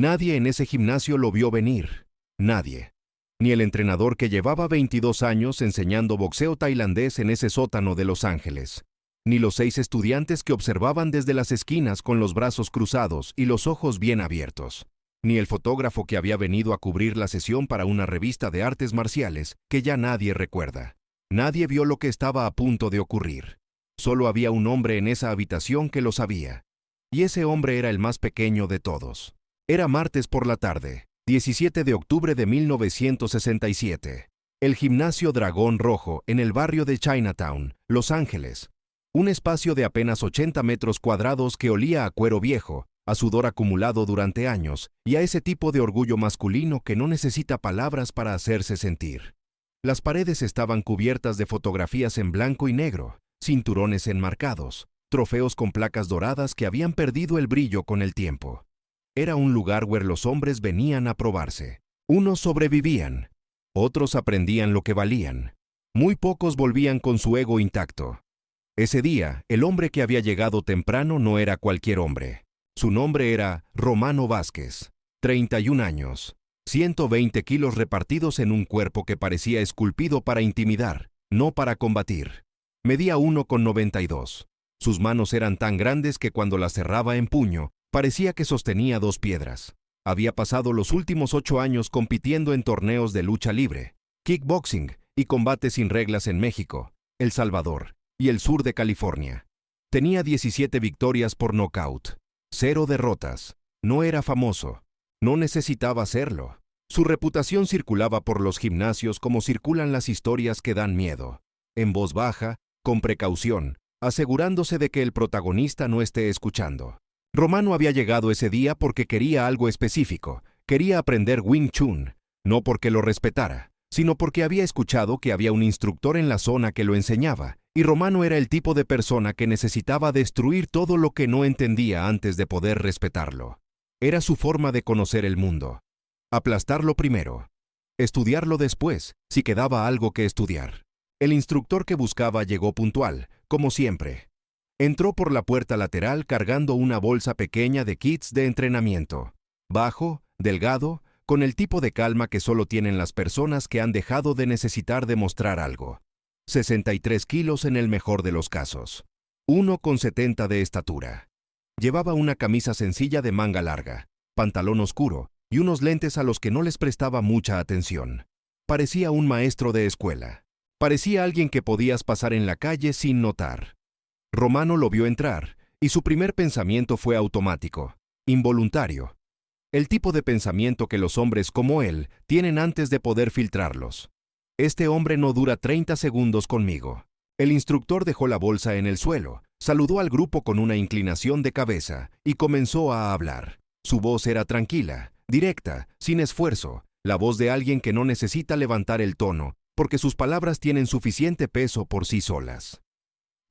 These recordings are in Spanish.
Nadie en ese gimnasio lo vio venir. Nadie. Ni el entrenador que llevaba 22 años enseñando boxeo tailandés en ese sótano de Los Ángeles. Ni los 6 estudiantes que observaban desde las esquinas con los brazos cruzados y los ojos bien abiertos. Ni el fotógrafo que había venido a cubrir la sesión para una revista de artes marciales que ya nadie recuerda. Nadie vio lo que estaba a punto de ocurrir. Solo había un hombre en esa habitación que lo sabía. Y ese hombre era el más pequeño de todos. Era martes por la tarde, 17 de octubre de 1967. El gimnasio Dragón Rojo en el barrio de Chinatown, Los Ángeles. Un espacio de apenas 80 metros cuadrados que olía a cuero viejo, a sudor acumulado durante años y a ese tipo de orgullo masculino que no necesita palabras para hacerse sentir. Las paredes estaban cubiertas de fotografías en blanco y negro, cinturones enmarcados, trofeos con placas doradas que habían perdido el brillo con el tiempo. Era un lugar where los hombres venían a probarse. Unos sobrevivían, otros aprendían lo que valían. Muy pocos volvían con su ego intacto. Ese día, el hombre que había llegado temprano no era cualquier hombre. Su nombre era Romano Vázquez, 31 años, 120 kilos repartidos en un cuerpo que parecía esculpido para intimidar, no para combatir. Medía 1,92. Sus manos eran tan grandes que cuando las cerraba en puño, parecía que sostenía 2 piedras. Había pasado los últimos 8 años compitiendo en torneos de lucha libre, kickboxing y combate sin reglas en México, El Salvador y el sur de California. Tenía 17 victorias por nocaut, 0 derrotas. No era famoso. No necesitaba serlo. Su reputación circulaba por los gimnasios como circulan las historias que dan miedo. En voz baja, con precaución, asegurándose de que el protagonista no esté escuchando. Romano había llegado ese día porque quería algo específico. Quería aprender Wing Chun, no porque lo respetara, sino porque había escuchado que había un instructor en la zona que lo enseñaba, y Romano era el tipo de persona que necesitaba destruir todo lo que no entendía antes de poder respetarlo. Era su forma de conocer el mundo. Aplastarlo primero. Estudiarlo después, si quedaba algo que estudiar. El instructor que buscaba llegó puntual, como siempre. Entró por la puerta lateral cargando una bolsa pequeña de kits de entrenamiento. Bajo, delgado, con el tipo de calma que solo tienen las personas que han dejado de necesitar demostrar algo. 63 kilos en el mejor de los casos. 1,70 de estatura. Llevaba una camisa sencilla de manga larga, pantalón oscuro y unos lentes a los que no les prestaba mucha atención. Parecía un maestro de escuela. Parecía alguien que podías pasar en la calle sin notar. Romano lo vio entrar, y su primer pensamiento fue automático, involuntario. El tipo de pensamiento que los hombres como él tienen antes de poder filtrarlos. Este hombre no dura 30 segundos conmigo. El instructor dejó la bolsa en el suelo, saludó al grupo con una inclinación de cabeza y comenzó a hablar. Su voz era tranquila, directa, sin esfuerzo, la voz de alguien que no necesita levantar el tono, porque sus palabras tienen suficiente peso por sí solas.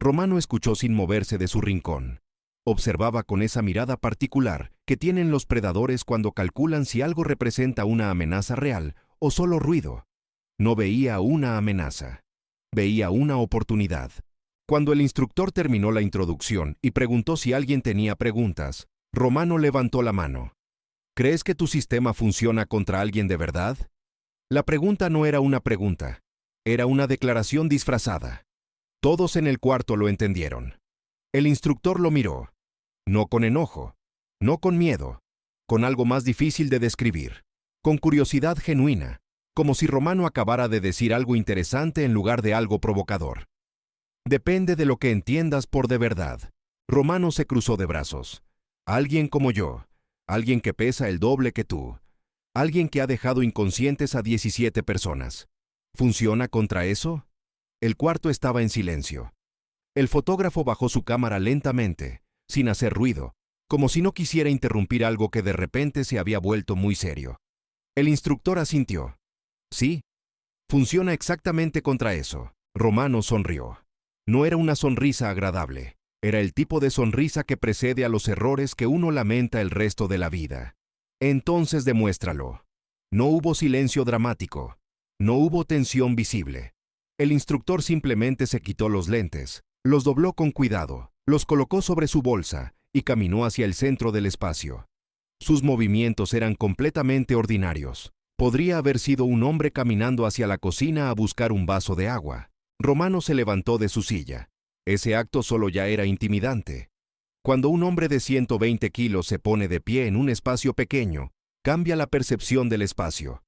Romano escuchó sin moverse de su rincón. Observaba con esa mirada particular que tienen los predadores cuando calculan si algo representa una amenaza real o solo ruido. No veía una amenaza. Veía una oportunidad. Cuando el instructor terminó la introducción y preguntó si alguien tenía preguntas, Romano levantó la mano. ¿Crees que tu sistema funciona contra alguien de verdad? La pregunta no era una pregunta. Era una declaración disfrazada. Todos en el cuarto lo entendieron. El instructor lo miró. No con enojo, no con miedo, con algo más difícil de describir, con curiosidad genuina, como si Romano acabara de decir algo interesante en lugar de algo provocador. Depende de lo que entiendas por de verdad. Romano se cruzó de brazos. Alguien como yo, alguien que pesa el doble que tú, alguien que ha dejado inconscientes a 17 personas. ¿Funciona contra eso? El cuarto estaba en silencio. El fotógrafo bajó su cámara lentamente, sin hacer ruido, como si no quisiera interrumpir algo que de repente se había vuelto muy serio. El instructor asintió. Sí, funciona exactamente contra eso. Romano sonrió. No era una sonrisa agradable. Era el tipo de sonrisa que precede a los errores que uno lamenta el resto de la vida. Entonces demuéstralo. No hubo silencio dramático. No hubo tensión visible. El instructor simplemente se quitó los lentes, los dobló con cuidado, los colocó sobre su bolsa y caminó hacia el centro del espacio. Sus movimientos eran completamente ordinarios. Podría haber sido un hombre caminando hacia la cocina a buscar un vaso de agua. Romano se levantó de su silla. Ese acto solo ya era intimidante. Cuando un hombre de 120 kilos se pone de pie en un espacio pequeño, cambia la percepción del espacio.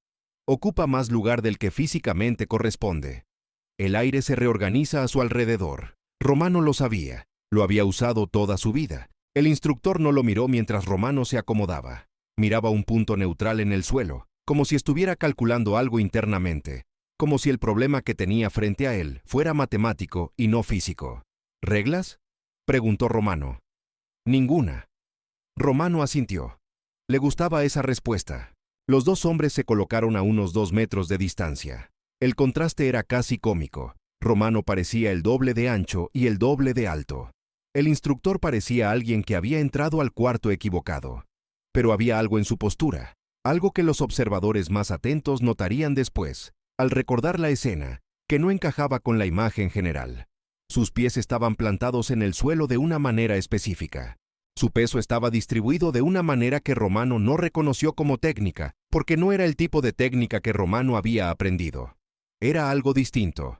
Ocupa más lugar del que físicamente corresponde. El aire se reorganiza a su alrededor. Romano lo sabía. Lo había usado toda su vida. El instructor no lo miró mientras Romano se acomodaba. Miraba un punto neutral en el suelo, como si estuviera calculando algo internamente, como si el problema que tenía frente a él fuera matemático y no físico. ¿Reglas?, preguntó Romano. Ninguna. Romano asintió. Le gustaba esa respuesta. Los dos hombres se colocaron a unos 2 metros de distancia. El contraste era casi cómico. Romano parecía el doble de ancho y el doble de alto. El instructor parecía alguien que había entrado al cuarto equivocado. Pero había algo en su postura, algo que los observadores más atentos notarían después, al recordar la escena, que no encajaba con la imagen general. Sus pies estaban plantados en el suelo de una manera específica. Su peso estaba distribuido de una manera que Romano no reconoció como técnica, porque no era el tipo de técnica que Romano había aprendido. Era algo distinto,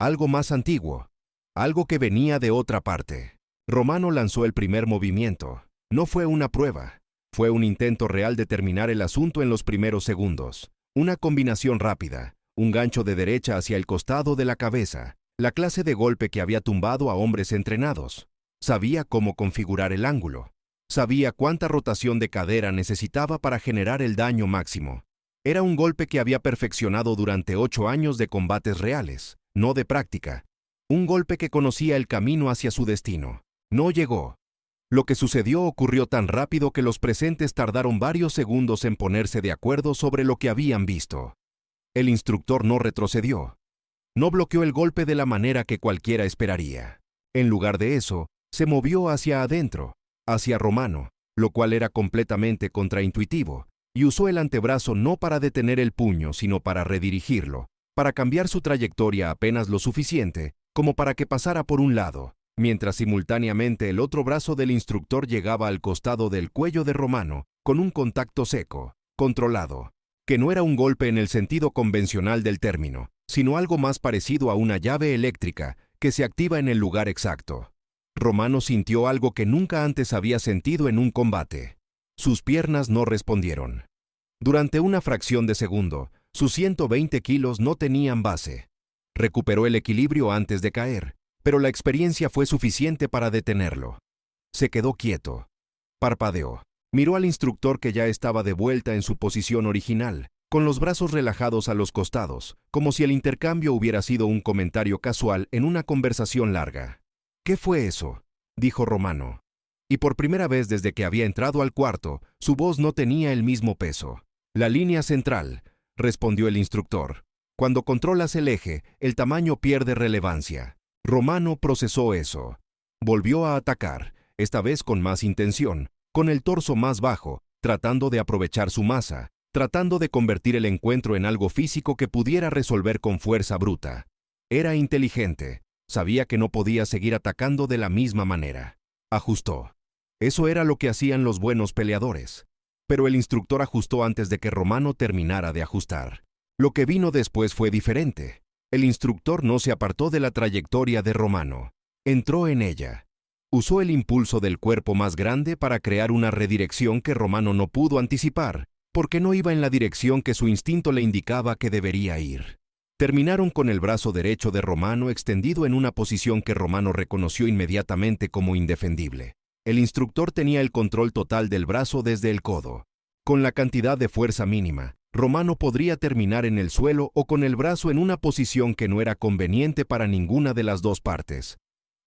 algo más antiguo, algo que venía de otra parte. Romano lanzó el primer movimiento. No fue una prueba. Fue un intento real de terminar el asunto en los primeros segundos. Una combinación rápida, un gancho de derecha hacia el costado de la cabeza, la clase de golpe que había tumbado a hombres entrenados. Sabía cómo configurar el ángulo. Sabía cuánta rotación de cadera necesitaba para generar el daño máximo. Era un golpe que había perfeccionado durante 8 años de combates reales, no de práctica. Un golpe que conocía el camino hacia su destino. No llegó. Lo que sucedió ocurrió tan rápido que los presentes tardaron varios segundos en ponerse de acuerdo sobre lo que habían visto. El instructor no retrocedió. No bloqueó el golpe de la manera que cualquiera esperaría. En lugar de eso, se movió hacia adentro, hacia Romano, lo cual era completamente contraintuitivo, y usó el antebrazo no para detener el puño, sino para redirigirlo, para cambiar su trayectoria apenas lo suficiente como para que pasara por un lado, mientras simultáneamente el otro brazo del instructor llegaba al costado del cuello de Romano con un contacto seco, controlado, que no era un golpe en el sentido convencional del término, sino algo más parecido a una llave eléctrica que se activa en el lugar exacto. Romano sintió algo que nunca antes había sentido en un combate. Sus piernas no respondieron. Durante una fracción de segundo, sus 120 kilos no tenían base. Recuperó el equilibrio antes de caer, pero la experiencia fue suficiente para detenerlo. Se quedó quieto. Parpadeó. Miró al instructor que ya estaba de vuelta en su posición original, con los brazos relajados a los costados, como si el intercambio hubiera sido un comentario casual en una conversación larga. «¿Qué fue eso?», dijo Romano. Y por primera vez desde que había entrado al cuarto, su voz no tenía el mismo peso. «La línea central», respondió el instructor. «Cuando controlas el eje, el tamaño pierde relevancia». Romano procesó eso. Volvió a atacar, esta vez con más intención, con el torso más bajo, tratando de aprovechar su masa, tratando de convertir el encuentro en algo físico que pudiera resolver con fuerza bruta. Era inteligente. Sabía que no podía seguir atacando de la misma manera. Ajustó. Eso era lo que hacían los buenos peleadores. Pero el instructor ajustó antes de que Romano terminara de ajustar. Lo que vino después fue diferente. El instructor no se apartó de la trayectoria de Romano. Entró en ella. Usó el impulso del cuerpo más grande para crear una redirección que Romano no pudo anticipar, porque no iba en la dirección que su instinto le indicaba que debería ir. Terminaron con el brazo derecho de Romano extendido en una posición que Romano reconoció inmediatamente como indefendible. El instructor tenía el control total del brazo desde el codo. Con la cantidad de fuerza mínima, Romano podría terminar en el suelo o con el brazo en una posición que no era conveniente para ninguna de las dos partes.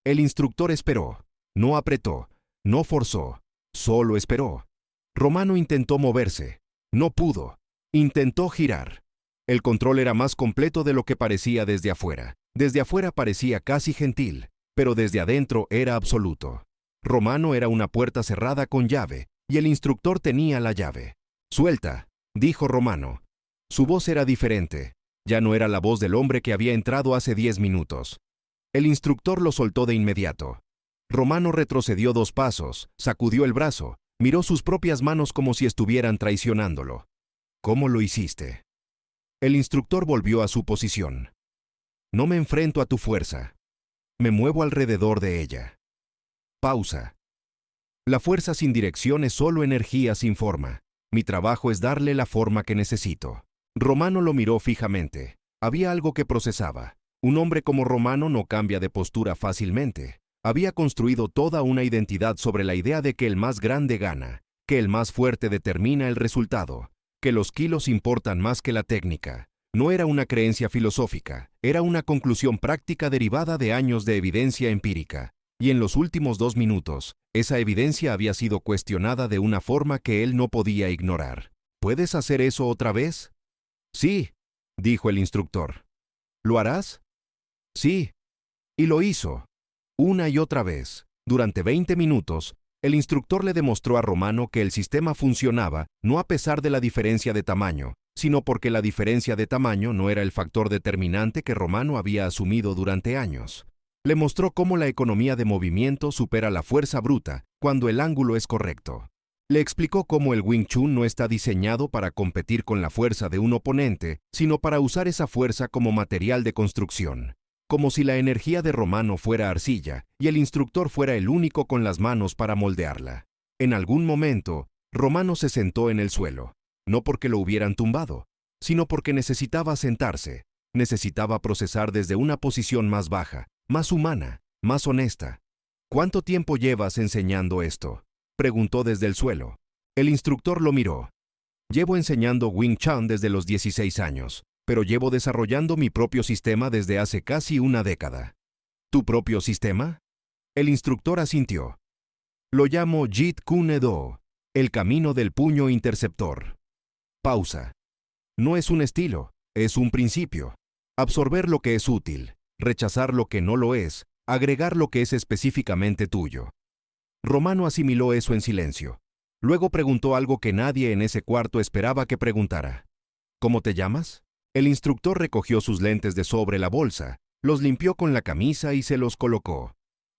El instructor esperó. No apretó, no forzó, solo esperó. Romano intentó moverse. No pudo. Intentó girar. El control era más completo de lo que parecía desde afuera. Desde afuera parecía casi gentil, pero desde adentro era absoluto. Romano era una puerta cerrada con llave, y el instructor tenía la llave. «Suelta», dijo Romano. Su voz era diferente. Ya no era la voz del hombre que había entrado hace 10 minutos. El instructor lo soltó de inmediato. Romano retrocedió 2 pasos, sacudió el brazo, Miró sus propias manos como si estuvieran traicionándolo. ¿Cómo lo hiciste? El instructor volvió a su posición. No me enfrento a tu fuerza. Me muevo alrededor de ella. Pausa. La fuerza sin dirección es solo energía sin forma. Mi trabajo es darle la forma que necesito. Romano lo miró fijamente. Había algo que procesaba. Un hombre como Romano no cambia de postura fácilmente. Había construido toda una identidad sobre la idea de que el más grande gana, que el más fuerte determina el resultado, que los kilos importan más que la técnica. No era una creencia filosófica, era una conclusión práctica derivada de años de evidencia empírica. Y en los últimos 2 minutos, esa evidencia había sido cuestionada de una forma que él no podía ignorar. ¿Puedes hacer eso otra vez? Sí, dijo el instructor. ¿Lo harás? Sí. Y lo hizo. Una y otra vez. Durante 20 minutos, el instructor le demostró a Romano que el sistema funcionaba no a pesar de la diferencia de tamaño, sino porque la diferencia de tamaño no era el factor determinante que Romano había asumido durante años. Le mostró cómo la economía de movimiento supera la fuerza bruta cuando el ángulo es correcto. Le explicó cómo el Wing Chun no está diseñado para competir con la fuerza de un oponente, sino para usar esa fuerza como material de construcción. Como si la energía de Romano fuera arcilla y el instructor fuera el único con las manos para moldearla. En algún momento, Romano se sentó en el suelo, no porque lo hubieran tumbado, sino porque necesitaba sentarse, necesitaba procesar desde una posición más baja, más humana, más honesta. ¿Cuánto tiempo llevas enseñando esto?, preguntó desde el suelo. El instructor lo miró. Llevo enseñando Wing Chun desde los 16 años, pero llevo desarrollando mi propio sistema desde hace casi una década. ¿Tu propio sistema? El instructor asintió. Lo llamo Jeet Kune Do, el camino del puño interceptor. Pausa. No es un estilo, es un principio. Absorber lo que es útil, rechazar lo que no lo es, agregar lo que es específicamente tuyo. Romano asimiló eso en silencio. Luego preguntó algo que nadie en ese cuarto esperaba que preguntara. ¿Cómo te llamas? El instructor recogió sus lentes de sobre la bolsa, los limpió con la camisa y se los colocó.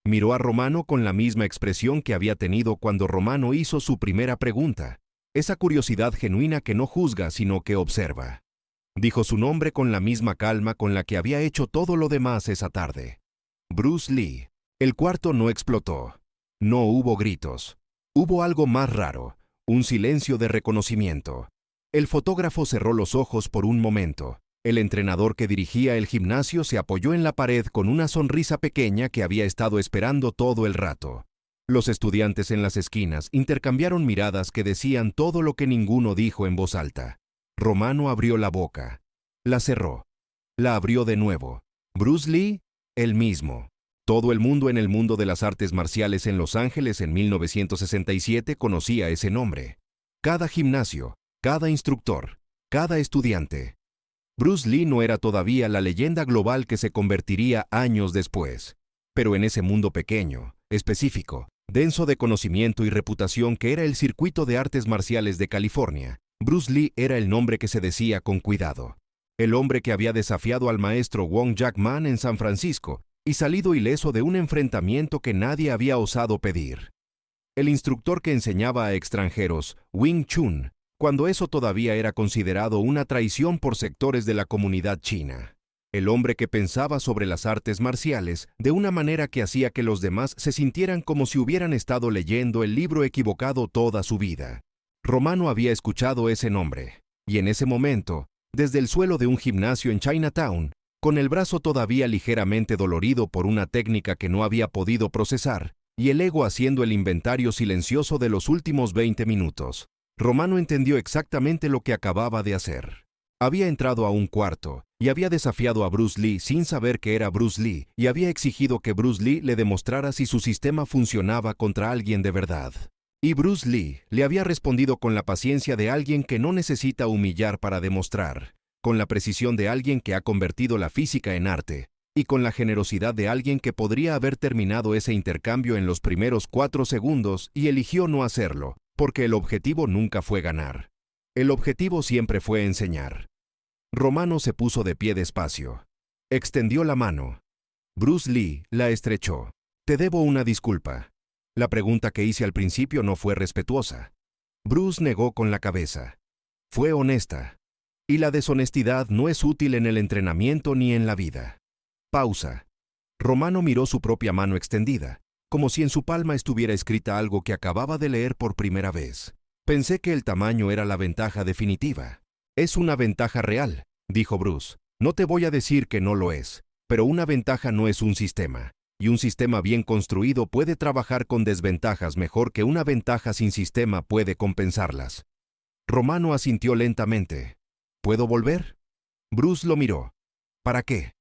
Miró a Romano con la misma expresión que había tenido cuando Romano hizo su primera pregunta, esa curiosidad genuina que no juzga sino que observa. Dijo su nombre con la misma calma con la que había hecho todo lo demás esa tarde. Bruce Lee. El cuarto no explotó. No hubo gritos. Hubo algo más raro, un silencio de reconocimiento. El fotógrafo cerró los ojos por un momento. El entrenador que dirigía el gimnasio se apoyó en la pared con una sonrisa pequeña que había estado esperando todo el rato. Los estudiantes en las esquinas intercambiaron miradas que decían todo lo que ninguno dijo en voz alta. Romano abrió la boca. La cerró. La abrió de nuevo. Bruce Lee, el mismo. Todo el mundo en el mundo de las artes marciales en Los Ángeles en 1967 conocía ese nombre. Cada gimnasio, cada instructor, cada estudiante. Bruce Lee no era todavía la leyenda global que se convertiría años después. Pero en ese mundo pequeño, específico, denso de conocimiento y reputación que era el circuito de artes marciales de California, Bruce Lee era el nombre que se decía con cuidado. El hombre que había desafiado al maestro Wong Jack Man en San Francisco y salido ileso de un enfrentamiento que nadie había osado pedir. El instructor que enseñaba a extranjeros, Wing Chun, cuando eso todavía era considerado una traición por sectores de la comunidad china. El hombre que pensaba sobre las artes marciales de una manera que hacía que los demás se sintieran como si hubieran estado leyendo el libro equivocado toda su vida. Romano había escuchado ese nombre, y en ese momento, desde el suelo de un gimnasio en Chinatown, con el brazo todavía ligeramente dolorido por una técnica que no había podido procesar, y el ego haciendo el inventario silencioso de los últimos 20 minutos, Romano entendió exactamente lo que acababa de hacer. Había entrado a un cuarto, y había desafiado a Bruce Lee sin saber que era Bruce Lee, y había exigido que Bruce Lee le demostrara si su sistema funcionaba contra alguien de verdad. Y Bruce Lee le había respondido con la paciencia de alguien que no necesita humillar para demostrar, con la precisión de alguien que ha convertido la física en arte, y con la generosidad de alguien que podría haber terminado ese intercambio en los primeros 4 segundos y eligió no hacerlo, porque el objetivo nunca fue ganar. El objetivo siempre fue enseñar. Romano se puso de pie despacio. Extendió la mano. Bruce Lee la estrechó. Te debo una disculpa. La pregunta que hice al principio no fue respetuosa. Bruce negó con la cabeza. Fue honesta. Y la deshonestidad no es útil en el entrenamiento ni en la vida. Pausa. Romano miró su propia mano extendida, como si en su palma estuviera escrita algo que acababa de leer por primera vez. Pensé que el tamaño era la ventaja definitiva. Es una ventaja real, dijo Bruce. No te voy a decir que no lo es, pero una ventaja no es un sistema, y un sistema bien construido puede trabajar con desventajas mejor que una ventaja sin sistema puede compensarlas. Romano asintió lentamente. ¿Puedo volver? Bruce lo miró. ¿Para qué?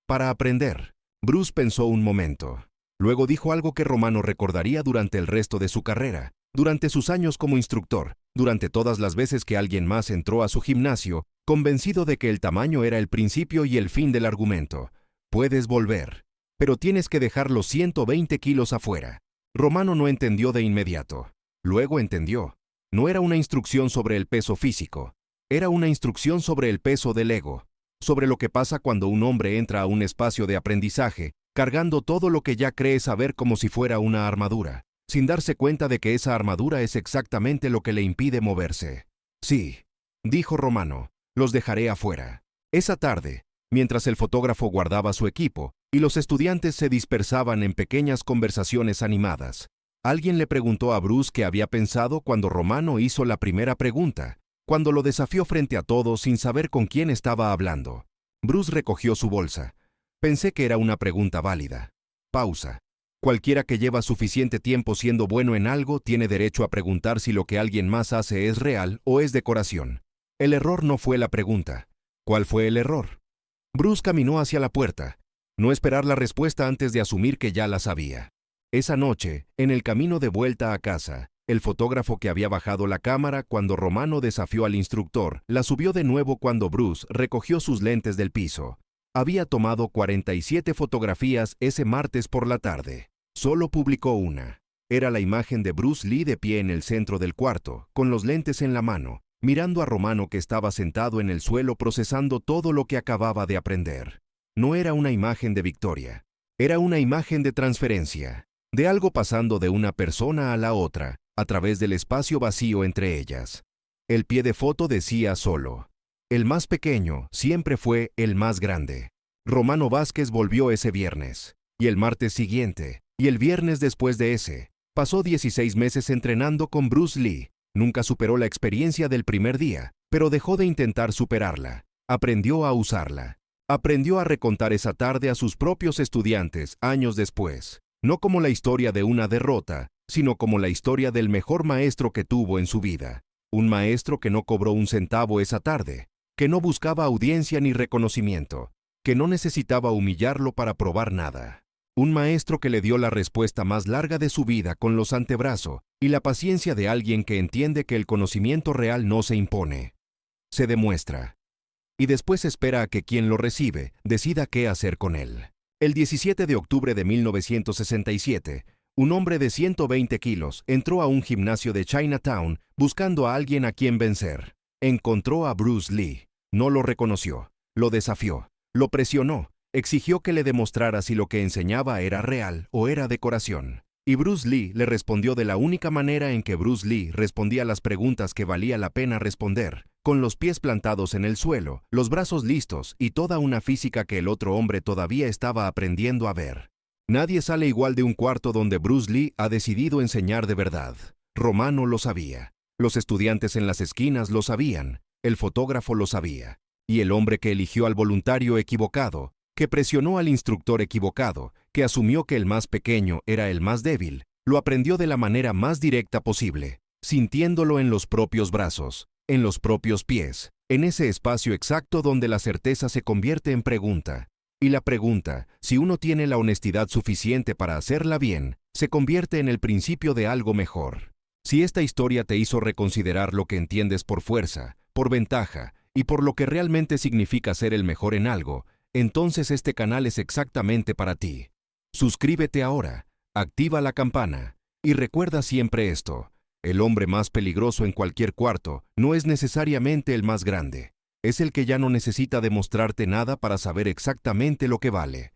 Para aprender. Bruce pensó un momento. Luego dijo algo que Romano recordaría durante el resto de su carrera, durante sus años como instructor, durante todas las veces que alguien más entró a su gimnasio, convencido de que el tamaño era el principio y el fin del argumento. Puedes volver, pero tienes que dejar los 120 kilos afuera. Romano no entendió de inmediato. Luego entendió. No era una instrucción sobre el peso físico. Era una instrucción sobre el peso del ego, sobre lo que pasa cuando un hombre entra a un espacio de aprendizaje, cargando todo lo que ya cree saber como si fuera una armadura, sin darse cuenta de que esa armadura es exactamente lo que le impide moverse. Sí, dijo Romano, los dejaré afuera. Esa tarde, mientras el fotógrafo guardaba su equipo y los estudiantes se dispersaban en pequeñas conversaciones animadas, alguien le preguntó a Bruce qué había pensado cuando Romano hizo la primera pregunta, cuando lo desafió frente a todos sin saber con quién estaba hablando. Bruce recogió su bolsa. Pensé que era una pregunta válida. Pausa. Cualquiera que lleva suficiente tiempo siendo bueno en algo tiene derecho a preguntar si lo que alguien más hace es real o es decoración. El error no fue la pregunta. ¿Cuál fue el error? Bruce caminó hacia la puerta. No esperar la respuesta antes de asumir que ya la sabía. Esa noche, en el camino de vuelta a casa, el fotógrafo que había bajado la cámara cuando Romano desafió al instructor, la subió de nuevo cuando Bruce recogió sus lentes del piso. Había tomado 47 fotografías ese martes por la tarde. Solo publicó una. Era la imagen de Bruce Lee de pie en el centro del cuarto, con los lentes en la mano, mirando a Romano que estaba sentado en el suelo procesando todo lo que acababa de aprender. No era una imagen de victoria. Era una imagen de transferencia, de algo pasando de una persona a la otra, a través del espacio vacío entre ellas. El pie de foto decía solo: el más pequeño siempre fue el más grande. Romano Vázquez volvió ese viernes, y el martes siguiente, y el viernes después de ese. Pasó 16 meses entrenando con Bruce Lee. Nunca superó la experiencia del primer día, pero dejó de intentar superarla. Aprendió a usarla. Aprendió a recontar esa tarde a sus propios estudiantes años después, no como la historia de una derrota, sino como la historia del mejor maestro que tuvo en su vida. Un maestro que no cobró un centavo esa tarde, que no buscaba audiencia ni reconocimiento, que no necesitaba humillarlo para probar nada. Un maestro que le dio la respuesta más larga de su vida con los antebrazos y la paciencia de alguien que entiende que el conocimiento real no se impone, se demuestra. Y después espera a que quien lo recibe decida qué hacer con él. El 17 de octubre de 1967, un hombre de 120 kilos entró a un gimnasio de Chinatown buscando a alguien a quien vencer. Encontró a Bruce Lee. No lo reconoció, lo desafió, lo presionó, exigió que le demostrara si lo que enseñaba era real o era decoración. Y Bruce Lee le respondió de la única manera en que Bruce Lee respondía las preguntas que valía la pena responder, con los pies plantados en el suelo, los brazos listos y toda una física que el otro hombre todavía estaba aprendiendo a ver. Nadie sale igual de un cuarto donde Bruce Lee ha decidido enseñar de verdad. Romano lo sabía. Los estudiantes en las esquinas lo sabían. El fotógrafo lo sabía. Y el hombre que eligió al voluntario equivocado, que presionó al instructor equivocado, que asumió que el más pequeño era el más débil, lo aprendió de la manera más directa posible, sintiéndolo en los propios brazos, en los propios pies, en ese espacio exacto donde la certeza se convierte en pregunta. Y la pregunta, si uno tiene la honestidad suficiente para hacerla bien, se convierte en el principio de algo mejor. Si esta historia te hizo reconsiderar lo que entiendes por fuerza, por ventaja y por lo que realmente significa ser el mejor en algo, entonces este canal es exactamente para ti. Suscríbete ahora, activa la campana y recuerda siempre esto: el hombre más peligroso en cualquier cuarto no es necesariamente el más grande. Es el que ya no necesita demostrarte nada para saber exactamente lo que vale.